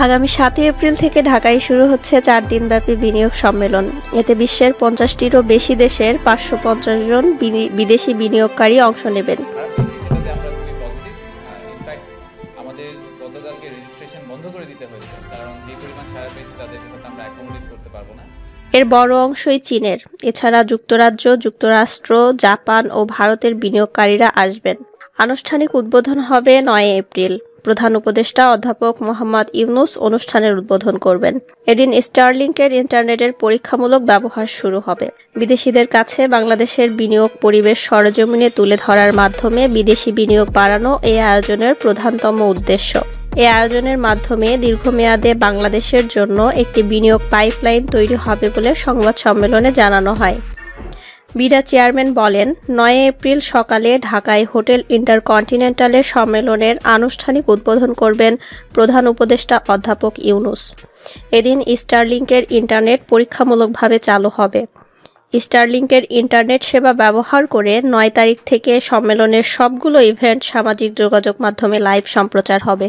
আগামী ৭ এপ্রিল থেকে ঢাকায় শুরু হচ্ছে ৪ দিনব্যাপী বিনিয়োগ সম্মেলন। এতে বিশ্বের ৫০টিরও বেশি দেশের ৫৫০ জন বিদেশি বিনিয়োগকারী অংশ নেবেন। সেটাতে আমরা খুবই পজিটিভ। ইনফ্যাক্ট আমাদের গতকালকে রেজিস্ট্রেশন বন্ধ করে দিতে হয়েছে, কারণ যে পরিমাণ সারা পেয়েছি তাদের হয়তো আমরা অ্যাকোমোডেট করতে পারবো না। এর বড় অংশই চীনের। এছাড়া যুক্তরাজ্য, যুক্তরাষ্ট্র, জাপান ও ভারতের বিনিয়োগকারীরা আসবেন। আনুষ্ঠানিক উদ্বোধন হবে ৯ এপ্রিল। প্রধান উপদেষ্টা অধ্যাপক মোহাম্মদ ইউনূস অনুষ্ঠানের উদ্বোধন করবেন। এদিন স্টারলিংকের ইন্টারনেটের পরীক্ষামূলক ব্যবহার শুরু হবে। বিদেশিদের কাছে বাংলাদেশের বিনিয়োগ পরিবেশ সরেজমিনে তুলে ধরার মাধ্যমে বিদেশি বিনিয়োগ বাড়ানো এই আয়োজনের প্রধানতম উদ্দেশ্য। এই আয়োজনের মাধ্যমে দীর্ঘমেয়াদে বাংলাদেশের জন্য একটি বিনিয়োগ পাইপলাইন তৈরি হবে বলে সংবাদ সম্মেলনে জানানো হয়। বিডা চেয়ারম্যান বলেন, ৯ এপ্রিল সকালে ঢাকায় হোটেল ইন্টারকন্টিনেন্টালের সম্মেলনের আনুষ্ঠানিক উদ্বোধন করবেন প্রধান উপদেষ্টা অধ্যাপক ইউনূস। এদিন স্টারলিংকের ইন্টারনেট পরীক্ষামূলকভাবে চালু হবে। স্টারলিংকের ইন্টারনেট সেবা ব্যবহার করে ৯ তারিখ থেকে সম্মেলনের সবগুলো ইভেন্ট সামাজিক যোগাযোগ মাধ্যমে লাইভ সম্প্রচার হবে।